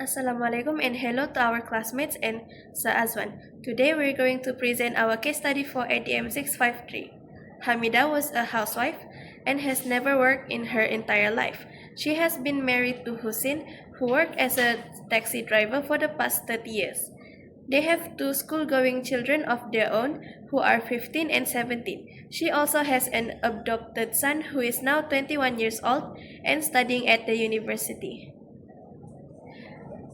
Assalamualaikum and hello to our classmates and Sa Azwan. Today we're going to present our case study for ADM653. Hamida was a housewife and has never worked in her entire life. She has been married to Hussein, who worked as a taxi driver for the past 30 years. They have two school-going children of their own who are 15 and 17. She also has an adopted son who is now 21 years old and studying at the university.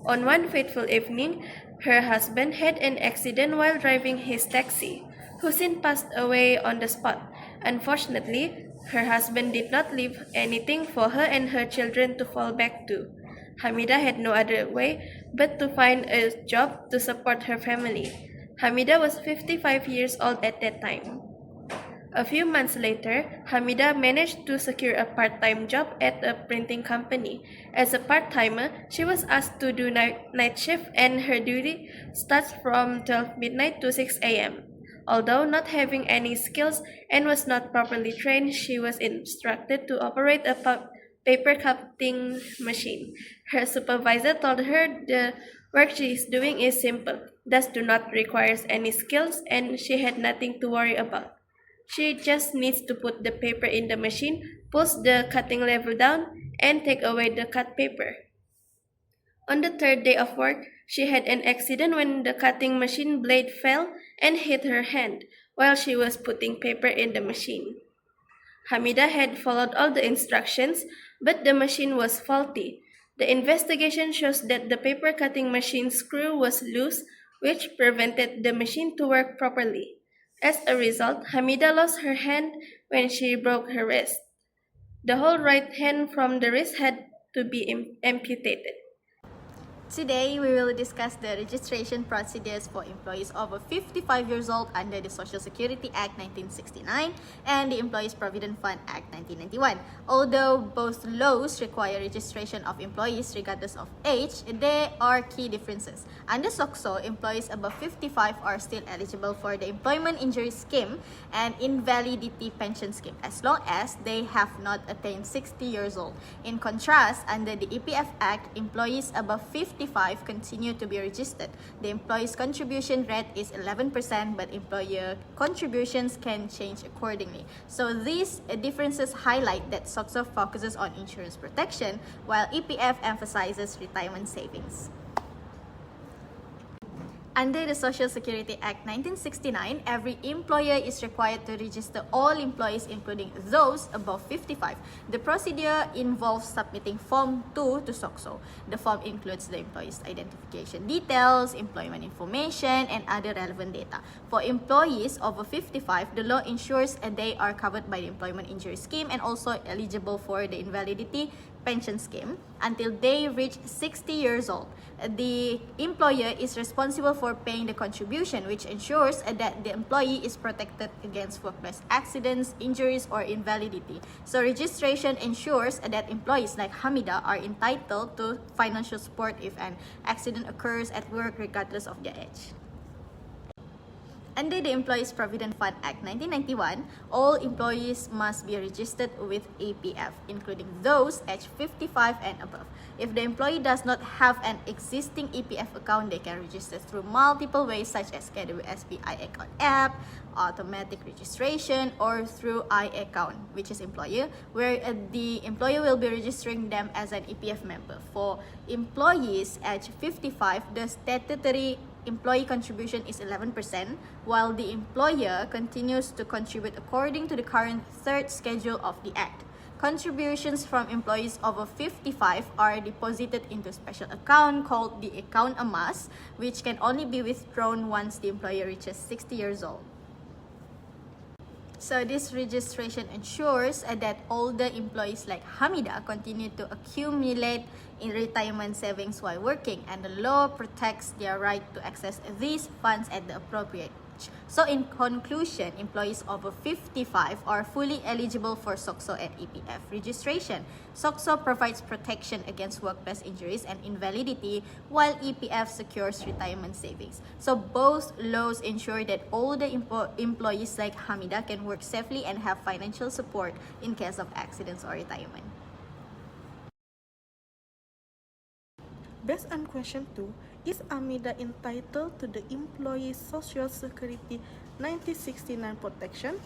On one fateful evening, her husband had an accident while driving his taxi. Hussein passed away on the spot. Unfortunately, her husband did not leave anything for her and her children to fall back to. Hamida had no other way but to find a job to support her family. Hamida was 55 years old at that time. A few months later, Hamida managed to secure a part-time job at a printing company. As a part-timer, she was asked to do night shift and her duty starts from 12 midnight to 6 a.m. Although not having any skills and was not properly trained, she was instructed to operate a paper cutting machine. Her supervisor told her the work she is doing is simple, thus do not require any skills, and she had nothing to worry about. She just needs to put the paper in the machine, push the cutting level down, and take away the cut paper. On the third day of work, she had an accident when the cutting machine blade fell and hit her hand while she was putting paper in the machine. Hamida had followed all the instructions, but the machine was faulty. The investigation shows that the paper cutting machine screw was loose, which prevented the machine to work properly. As a result, Hamida lost her hand when she broke her wrist. The whole right hand from the wrist had to be amputated. Today, we will discuss the registration procedures for employees over 55 years old under the Social Security Act 1969 and the Employees Provident Fund Act 1991. Although both laws require registration of employees regardless of age, there are key differences. Under SOCSO, employees above 55 are still eligible for the Employment Injury Scheme and Invalidity Pension Scheme as long as they have not attained 60 years old. In contrast, under the EPF Act, employees above 55 continue to be registered. The employee's contribution rate is 11%, but employer contributions can change accordingly. So these differences highlight that SOCSO focuses on insurance protection, while EPF emphasizes retirement savings. Under the Social Security Act 1969, every employer is required to register all employees, including those above 55. The procedure involves submitting Form 2 to SOCSO. The form includes the employee's identification details, employment information, and other relevant data. For employees over 55, the law ensures that they are covered by the Employment Injury Scheme and also eligible for the Invalidity Pension Scheme until they reach 60 years old. The employer is responsible for paying the contribution, which ensures that the employee is protected against workplace accidents, injuries, or invalidity. So registration ensures that employees like Hamida are entitled to financial support if an accident occurs at work regardless of their age. Under the Employees Provident Fund Act 1991, all employees must be registered with APF, including those aged 55 and above. If the employee does not have an existing APF account, they can register through multiple ways such as KWSP iAccount app, automatic registration, or through iAccount, which is employer, where the employer will be registering them as an EPF member. For employees aged 55, the statutory employee contribution is 11%, while the employer continues to contribute according to the current third schedule of the Act. Contributions from employees over 55 are deposited into a special account called the Account Amas, which can only be withdrawn once the employer reaches 60 years old. So this registration ensures that older employees like Hamida continue to accumulate in retirement savings while working, and the law protects their right to access these funds at the appropriate age. So in conclusion, employees over 55 are fully eligible for SOCSO and EPF registration. SOCSO provides protection against workplace injuries and invalidity, while EPF secures retirement savings. So both laws ensure that all the employees like Hamida can work safely and have financial support in case of accidents or retirement. Based on question 2, is Amida entitled to the Employee Social Security 1969 protection?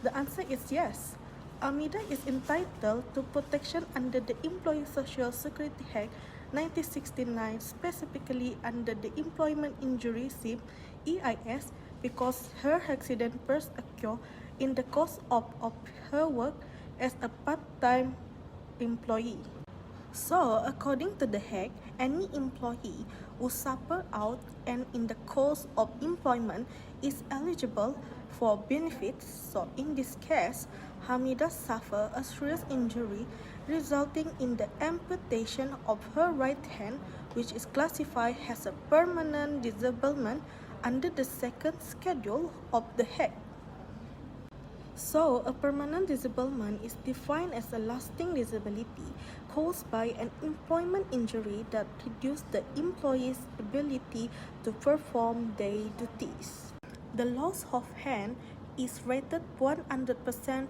The answer is yes. Amida is entitled to protection under the Employee Social Security Act 1969, specifically under the Employment Injury Scheme (EIS) because her accident first occurred in the course of her work as a part-time employee. So, according to the Act, any employee who suffer out and in the course of employment is eligible for benefits. So, in this case, Hamida suffered a serious injury resulting in the amputation of her right hand, which is classified as a permanent disablement under the second schedule of the Act. So, a permanent disablement is defined as a lasting disability caused by an employment injury that reduces the employee's ability to perform their duties. The loss of hand is rated 100%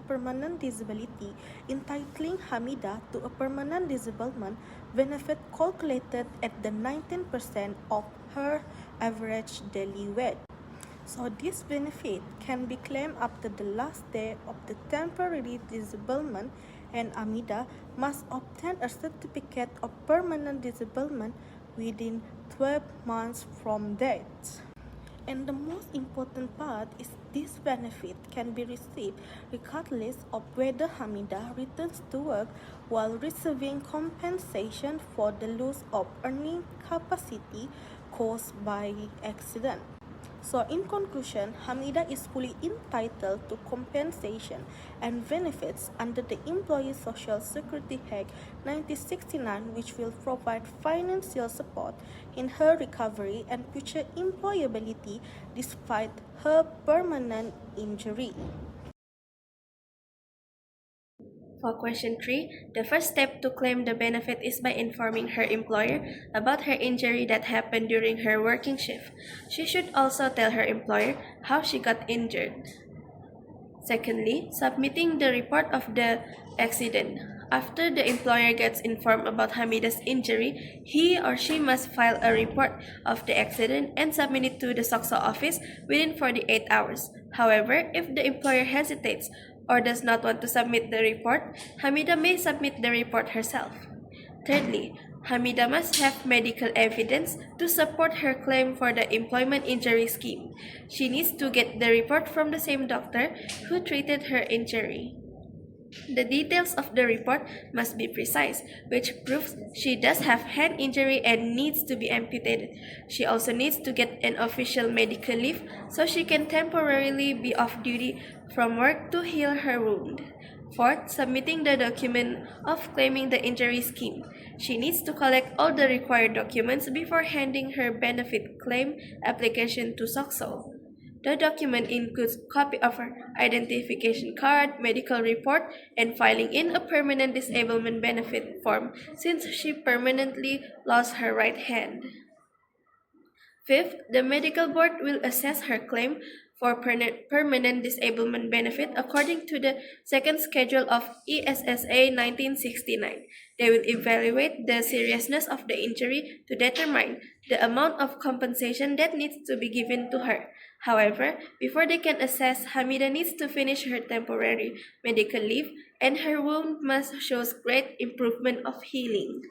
permanent disability, entitling Hamida to a permanent disablement benefit calculated at the 19% of her average daily wage. So this benefit can be claimed after the last day of the temporary disablement, and Amida must obtain a certificate of permanent disablement within 12 months from that. And the most important part is this benefit can be received regardless of whether Hamida returns to work while receiving compensation for the loss of earning capacity caused by accident. So in conclusion, Hamida is fully entitled to compensation and benefits under the Employee Social Security Act 1969, which will provide financial support in her recovery and future employability despite her permanent injury. For question 3, the first step to claim the benefit is by informing her employer about her injury that happened during her working shift. She should also tell her employer how she got injured. Secondly, submitting the report of the accident. After the employer gets informed about Hamida's injury, he or she must file a report of the accident and submit it to the SOCSO office within 48 hours. However, if the employer hesitates or does not want to submit the report, Hamida may submit the report herself. Thirdly, Hamida must have medical evidence to support her claim for the employment injury scheme. She needs to get the report from the same doctor who treated her injury. The details of the report must be precise, which proves she does have hand injury and needs to be amputated. She also needs to get an official medical leave so she can temporarily be off duty from work to heal her wound. Fourth, submitting the document of claiming the injury scheme. She needs to collect all the required documents before handing her benefit claim application to SOCSO. The document includes copy of her identification card, medical report, and filing in a permanent disablement benefit form since she permanently lost her right hand. Fifth, the medical board will assess her claim for permanent disablement benefit according to the second schedule of ESSA 1969. They will evaluate the seriousness of the injury to determine the amount of compensation that needs to be given to her. However, before they can assess, Hamida needs to finish her temporary medical leave and her wound must show great improvement of healing.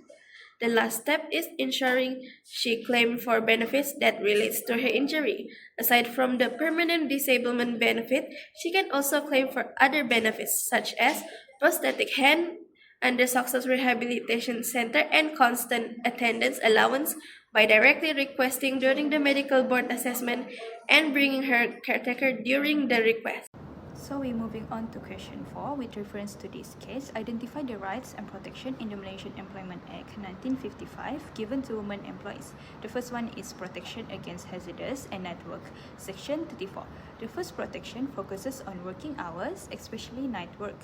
The last step is ensuring she claims for benefits that relates to her injury. Aside from the permanent disablement benefit, she can also claim for other benefits such as prosthetic hand under Success Rehabilitation Center and constant attendance allowance by directly requesting during the medical board assessment and bringing her caretaker during the request. So we're moving on to question 4 with reference to this case. Identify the rights and protection in the Malaysian Employment Act 1955 given to women employees. The first one is protection against hazardous and night work, section 34. The first protection focuses on working hours, especially night work.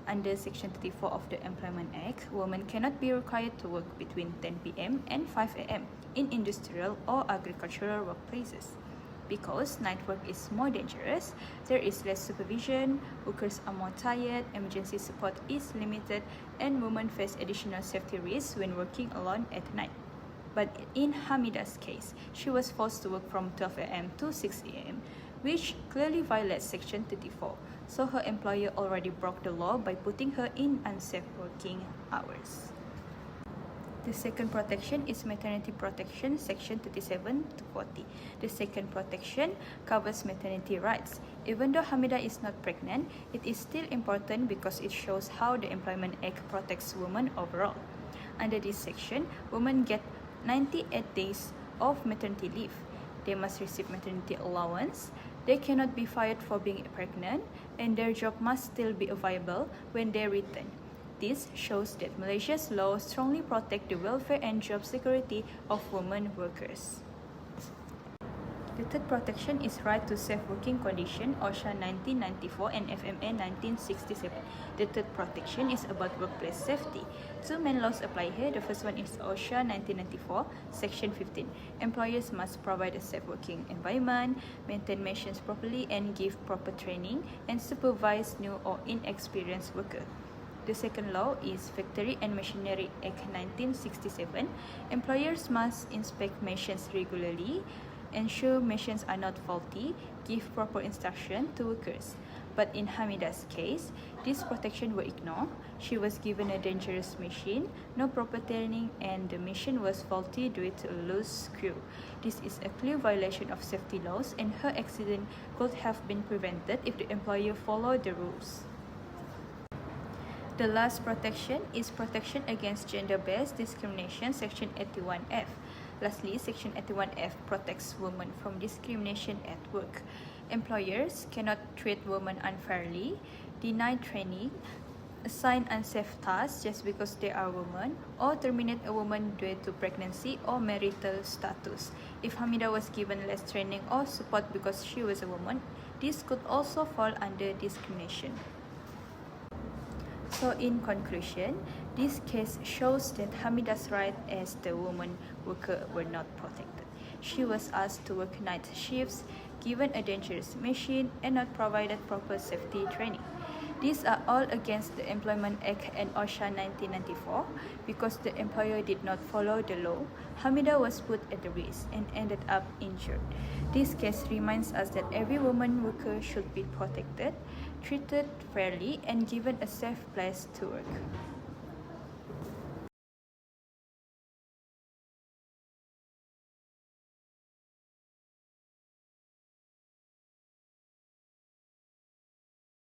Under section 34 of the Employment Act, women cannot be required to work between 10 p.m. and 5 a.m. in industrial or agricultural workplaces. Because night work is more dangerous, there is less supervision, workers are more tired, emergency support is limited, and women face additional safety risks when working alone at night. But in Hamida's case, she was forced to work from 12 a.m. to 6 a.m., which clearly violates Section 34. So her employer already broke the law by putting her in unsafe working hours. The second protection is maternity protection, section 37 to 40. The second protection covers maternity rights. Even though Hamida is not pregnant, it is still important because it shows how the Employment Act protects women overall. Under this section, women get 98 days of maternity leave. They must receive maternity allowance. They cannot be fired for being pregnant, and their job must still be viable when they return. This shows that Malaysia's laws strongly protect the welfare and job security of women workers. The third protection is right to safe working condition, OSHA 1994 and FMA 1967. The third protection is about workplace safety. Two main laws apply here. The first one is OSHA 1994, Section 15. Employers must provide a safe working environment, maintain machines properly, and give proper training, and supervise new or inexperienced workers. The second law is Factory and Machinery Act 1967. Employers must inspect machines regularly, ensure machines are not faulty, give proper instruction to workers. But in Hamida's case, this protection were ignored. She was given a dangerous machine, no proper training, and the machine was faulty due to a loose screw. This is a clear violation of safety laws, and her accident could have been prevented if the employer followed the rules. The last protection is protection against gender-based discrimination, Section 81F. Lastly, Section 81F protects women from discrimination at work. Employers cannot treat women unfairly, deny training, assign unsafe tasks just because they are women, or terminate a woman due to pregnancy or marital status. If Hamida was given less training or support because she was a woman, this could also fall under discrimination. So in conclusion, this case shows that Hamida's rights as the woman worker were not protected. She was asked to work night shifts, given a dangerous machine, and not provided proper safety training. These are all against the Employment Act and OSHA 1994. Because the employer did not follow the law, Hamida was put at risk and ended up injured. This case reminds us that every woman worker should be protected, treated fairly, and given a safe place to work.